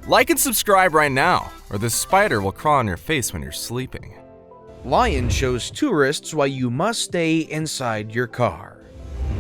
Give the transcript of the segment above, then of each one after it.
Like and subscribe right now, or this spider will crawl on your face when you're sleeping. Lion shows tourists why you must stay inside your car.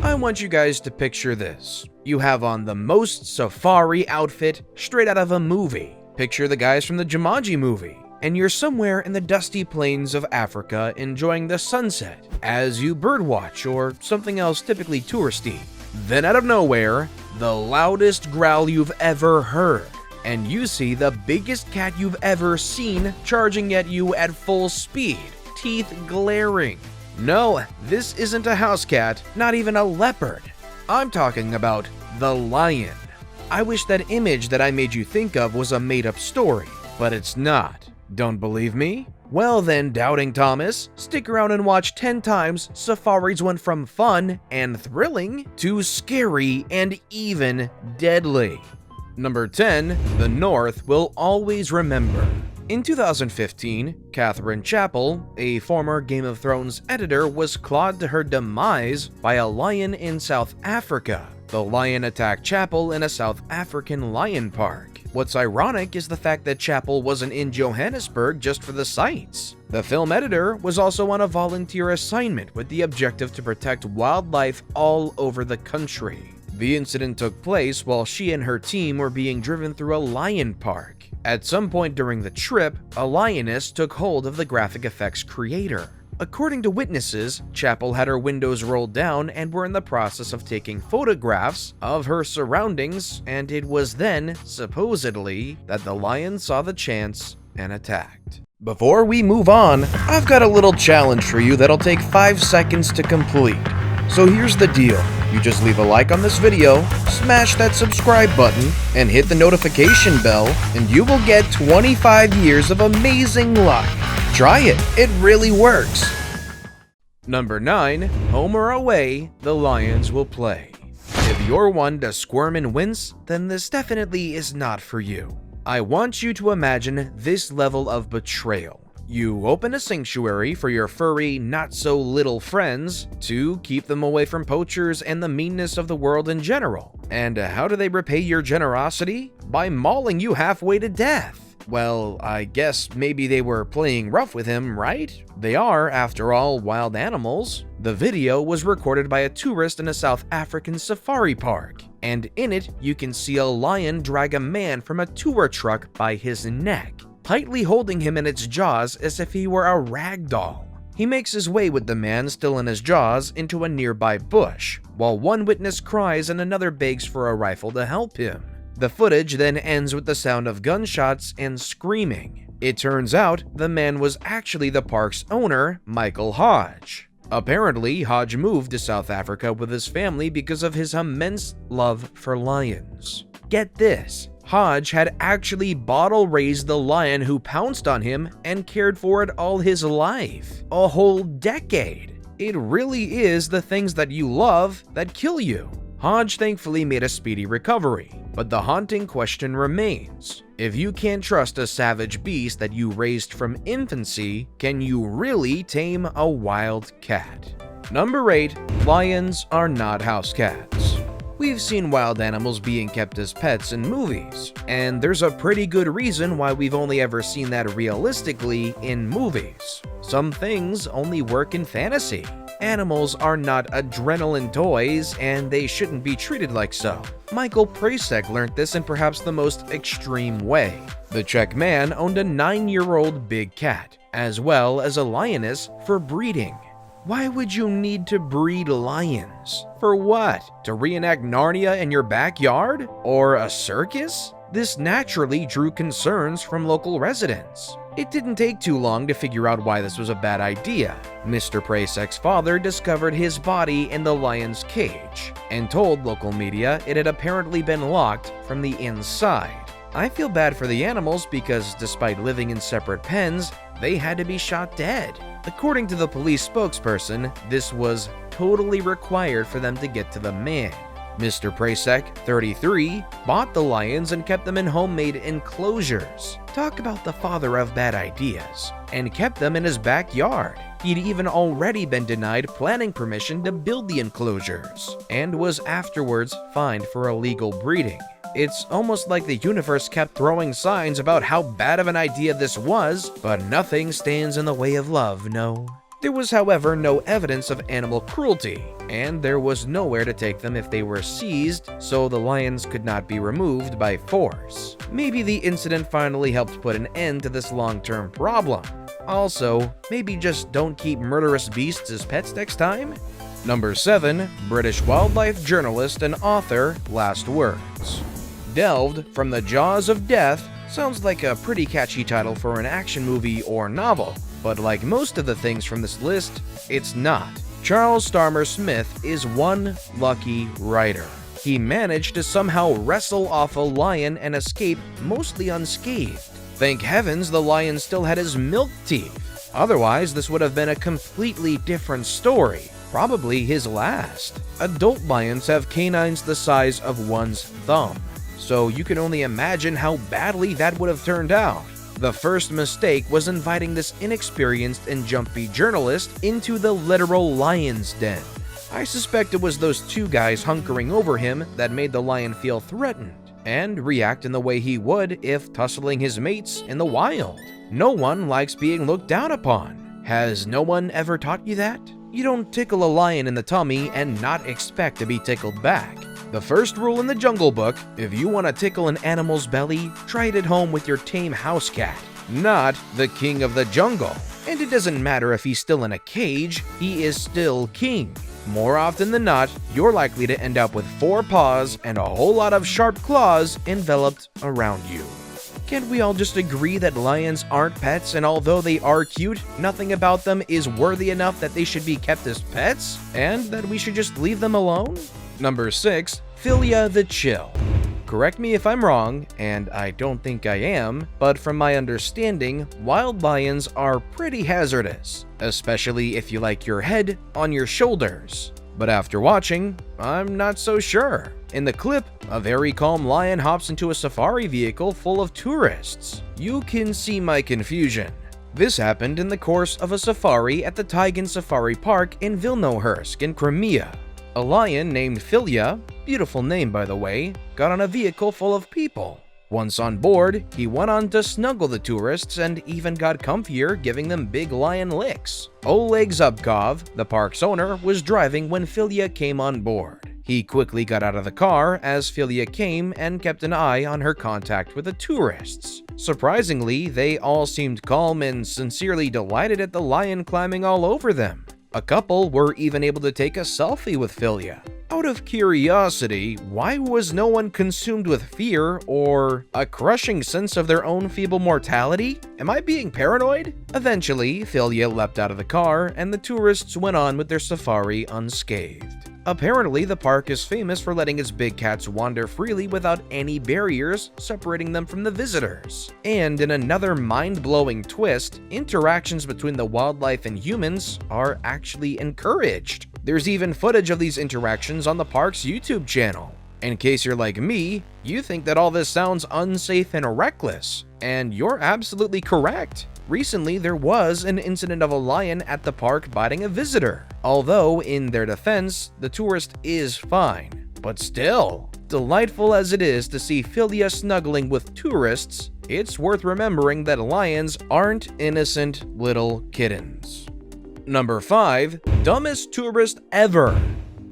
I want you guys to picture this. You have on the most safari outfit straight out of a movie. Picture the guys from the Jumanji movie. And you're somewhere in the dusty plains of Africa enjoying the sunset as you birdwatch or something else typically touristy. Then out of nowhere, the loudest growl you've ever heard, and you see the biggest cat you've ever seen charging at you at full speed, teeth glaring. No, this isn't a house cat, not even a leopard. I'm talking about the lion. I wish that image that I made you think of was a made-up story, but it's not. Don't believe me? Well then, Doubting Thomas, stick around and watch 10 times safaris went from fun and thrilling to scary and even deadly. Number 10. The North Will Always Remember. In 2015, Catherine Chappell, a former Game of Thrones editor, was clawed to her demise by a lion in South Africa. The lion attacked Chappell in a South African lion park. What's ironic is the fact that Chappell wasn't in Johannesburg just for the sights. The film editor was also on a volunteer assignment with the objective to protect wildlife all over the country. The incident took place while she and her team were being driven through a lion park. At some point during the trip, a lioness took hold of the graphic effects creator. According to witnesses, Chappell had her windows rolled down and were in the process of taking photographs of her surroundings, and it was then, supposedly, that the lion saw the chance and attacked. Before we move on, I've got a little challenge for you that'll take 5 seconds to complete. So here's the deal. You just leave a like on this video, smash that subscribe button, and hit the notification bell, and you will get 25 years of amazing luck. Try it, it really works. Number 9. Home or away, the Lions will play. If you're one to squirm and wince, then this definitely is not for you. I want you to imagine this level of betrayal. You open a sanctuary for your furry, not-so-little friends to keep them away from poachers and the meanness of the world in general. And how do they repay your generosity? By mauling you halfway to death. Well, I guess maybe they were playing rough with him, right? They are, after all, wild animals. The video was recorded by a tourist in a South African safari park, and in it you can see a lion drag a man from a tour truck by his neck, tightly holding him in its jaws as if he were a rag doll. He makes his way with the man still in his jaws into a nearby bush, while one witness cries and another begs for a rifle to help him. The footage then ends with the sound of gunshots and screaming. It turns out the man was actually the park's owner, Michael Hodge. Apparently, Hodge moved to South Africa with his family because of his immense love for lions. Get this, Hodge had actually bottle-raised the lion who pounced on him and cared for it all his life. A whole decade. It really is the things that you love that kill you. Hodge thankfully made a speedy recovery, but the haunting question remains. If you can't trust a savage beast that you raised from infancy, can you really tame a wild cat? Number 8. Lions are not house cats. We've seen wild animals being kept as pets in movies, and there's a pretty good reason why we've only ever seen that realistically in movies. Some things only work in fantasy. Animals are not adrenaline toys, and they shouldn't be treated like so. Michael Prasek learned this in perhaps the most extreme way. The Czech man owned a 9-year-old big cat, as well as a lioness for breeding. Why would you need to breed lions? For what? To reenact Narnia in your backyard? Or a circus? This naturally drew concerns from local residents. It didn't take too long to figure out why this was a bad idea. Mr. Prasek's father discovered his body in the lion's cage and told local media it had apparently been locked from the inside. I feel bad for the animals because despite living in separate pens, they had to be shot dead. According to the police spokesperson, this was totally required for them to get to the man. Mr. Prasek, 33, bought the lions and kept them in homemade enclosures. Talk about the father of bad ideas. And kept them in his backyard. He'd even already been denied planning permission to build the enclosures, and was afterwards fined for illegal breeding. It's almost like the universe kept throwing signs about how bad of an idea this was, but nothing stands in the way of love, no. There was, however, no evidence of animal cruelty, and there was nowhere to take them if they were seized, so the lions could not be removed by force. Maybe the incident finally helped put an end to this long-term problem. Also, maybe just don't keep murderous beasts as pets next time? Number 7. British wildlife journalist and author, Last Words. Delved from the Jaws of Death sounds like a pretty catchy title for an action movie or novel, but like most of the things from this list, it's not. Charles Starmer Smith is one lucky writer. He managed to somehow wrestle off a lion and escape mostly unscathed. Thank heavens the lion still had his milk teeth. Otherwise, this would have been a completely different story, probably his last. Adult lions have canines the size of one's thumb, so you can only imagine how badly that would have turned out. The first mistake was inviting this inexperienced and jumpy journalist into the literal lion's den. I suspect it was those two guys hunkering over him that made the lion feel threatened and react in the way he would if tussling his mates in the wild. No one likes being looked down upon. Has no one ever taught you that? You don't tickle a lion in the tummy and not expect to be tickled back. The first rule in the Jungle Book: if you want to tickle an animal's belly, try it at home with your tame house cat, not the king of the jungle. And it doesn't matter if he's still in a cage, he is still king. More often than not, you're likely to end up with 4 paws and a whole lot of sharp claws enveloped around you. Can't we all just agree that lions aren't pets, and although they are cute, nothing about them is worthy enough that they should be kept as pets, and that we should just leave them alone? Number 6. Philia the Chill. Correct me if I'm wrong, and I don't think I am, but from my understanding, wild lions are pretty hazardous, especially if you like your head on your shoulders. But after watching, I'm not so sure. In the clip, a very calm lion hops into a safari vehicle full of tourists. You can see my confusion. This happened in the course of a safari at the Tigan Safari Park in Vilnohursk in Crimea. A lion named Philia, beautiful name by the way, got on a vehicle full of people. Once on board, he went on to snuggle the tourists and even got comfier, giving them big lion licks. Oleg Zubkov, the park's owner, was driving when Philia came on board. He quickly got out of the car as Philia came and kept an eye on her contact with the tourists. Surprisingly, they all seemed calm and sincerely delighted at the lion climbing all over them. A couple were even able to take a selfie with Philia. Out of curiosity, why was no one consumed with fear or a crushing sense of their own feeble mortality? Am I being paranoid? Eventually, Philia leapt out of the car and the tourists went on with their safari unscathed. Apparently, the park is famous for letting its big cats wander freely without any barriers separating them from the visitors. And in another mind-blowing twist, interactions between the wildlife and humans are actually encouraged. There's even footage of these interactions on the park's YouTube channel. In case you're like me, you think that all this sounds unsafe and reckless, and you're absolutely correct. Recently, there was an incident of a lion at the park biting a visitor. Although, in their defense, the tourist is fine. But still, delightful as it is to see Philia snuggling with tourists, it's worth remembering that lions aren't innocent little kittens. Number 5. Dumbest tourist ever.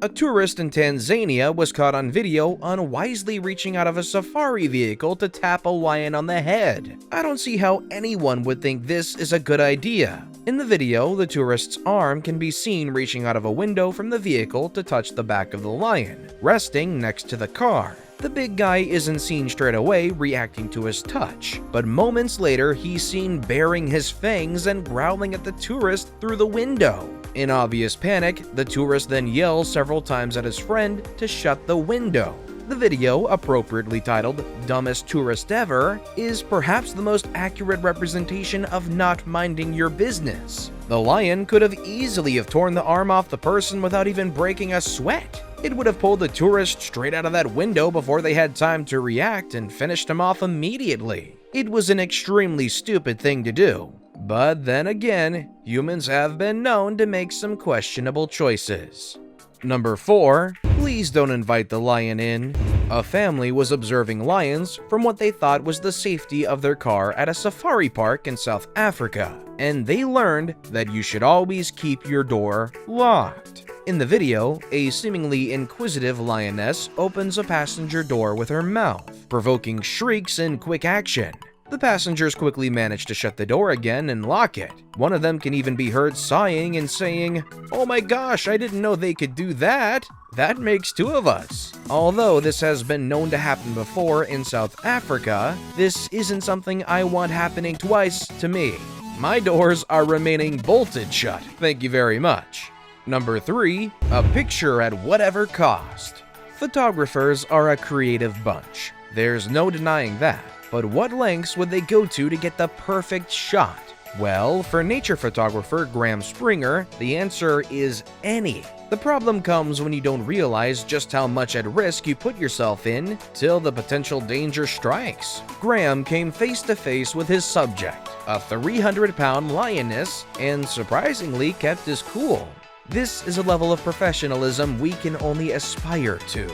A tourist in Tanzania was caught on video unwisely reaching out of a safari vehicle to tap a lion on the head. I don't see how anyone would think this is a good idea. In the video, the tourist's arm can be seen reaching out of a window from the vehicle to touch the back of the lion, resting next to the car. The big guy isn't seen straight away reacting to his touch, but moments later he's seen baring his fangs and growling at the tourist through the window. In obvious panic, the tourist then yells several times at his friend to shut the window. The video, appropriately titled "Dumbest Tourist Ever," is perhaps the most accurate representation of not minding your business. The lion could have easily torn the arm off the person without even breaking a sweat. It would have pulled the tourist straight out of that window before they had time to react and finished him off immediately. It was an extremely stupid thing to do. But then again, humans have been known to make some questionable choices. Number 4. Please don't invite the lion in. A family was observing lions from what they thought was the safety of their car at a safari park in South Africa, and they learned that you should always keep your door locked. In the video, a seemingly inquisitive lioness opens a passenger door with her mouth, provoking shrieks and quick action. The passengers quickly manage to shut the door again and lock it. One of them can even be heard sighing and saying, "Oh my gosh, I didn't know they could do that. That makes two of us." Although this has been known to happen before in South Africa, this isn't something I want happening twice to me. My doors are remaining bolted shut, thank you very much. Number 3, a picture at whatever cost. Photographers are a creative bunch. There's no denying that. But what lengths would they go to get the perfect shot? Well, for nature photographer Graham Springer, the answer is any. The problem comes when you don't realize just how much at risk you put yourself in till the potential danger strikes. Graham came face to face with his subject, a 300-pound lioness, and surprisingly kept his cool. This is a level of professionalism we can only aspire to.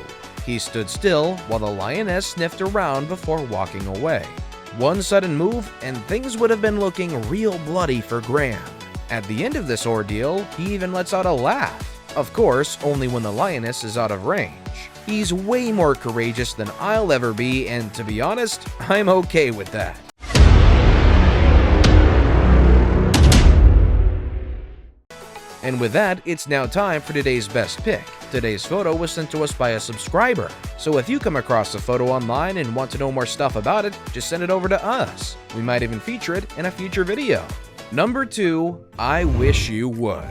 He stood still while the lioness sniffed around before walking away. One sudden move and things would have been looking real bloody for Graham. At the end of this ordeal, he even lets out a laugh. Of course, only when the lioness is out of range. He's way more courageous than I'll ever be, and to be honest, I'm okay with that. And with that, it's now time for today's best pick. Today's photo was sent to us by a subscriber, so if you come across a photo online and want to know more stuff about it, just send it over to us. We might even feature it in a future video. Number 2, I wish you would.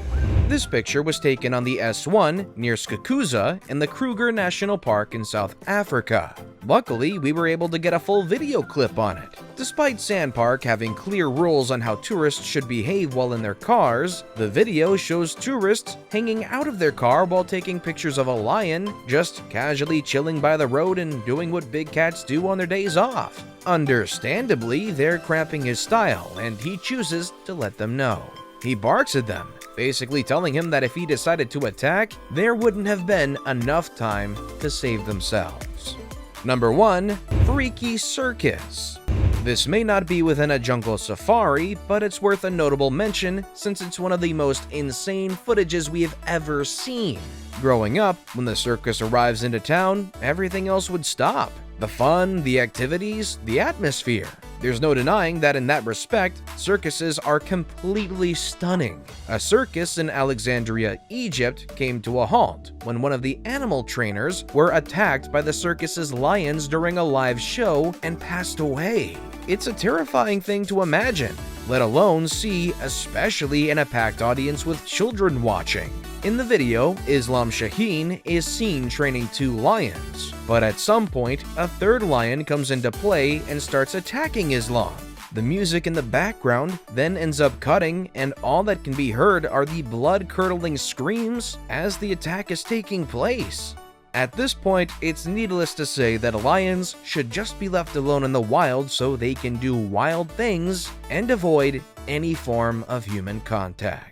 This picture was taken on the S1 near Skakuza in the Kruger National Park in South Africa. Luckily, we were able to get a full video clip on it. Despite Sandpark having clear rules on how tourists should behave while in their cars, the video shows tourists hanging out of their car while taking pictures of a lion just casually chilling by the road and doing what big cats do on their days off. Understandably, they're cramping his style, and he chooses to let them know. He barks at them, basically telling him that if he decided to attack, there wouldn't have been enough time to save themselves. Number 1, Freaky Circus. This may not be within a jungle safari, but it's worth a notable mention since it's one of the most insane footages we have ever seen. Growing up, when the circus arrives into town, everything else would stop. The fun, the activities, the atmosphere. There's no denying that in that respect, circuses are completely stunning. A circus in Alexandria, Egypt came to a halt when one of the animal trainers were attacked by the circus's lions during a live show and passed away. It's a terrifying thing to imagine, let alone see, especially in a packed audience with children watching. In the video, Islam Shaheen is seen training 2 lions, but at some point, a third lion comes into play and starts attacking Islam. The music in the background then ends up cutting, and all that can be heard are the blood-curdling screams as the attack is taking place. At this point, it's needless to say that lions should just be left alone in the wild so they can do wild things and avoid any form of human contact.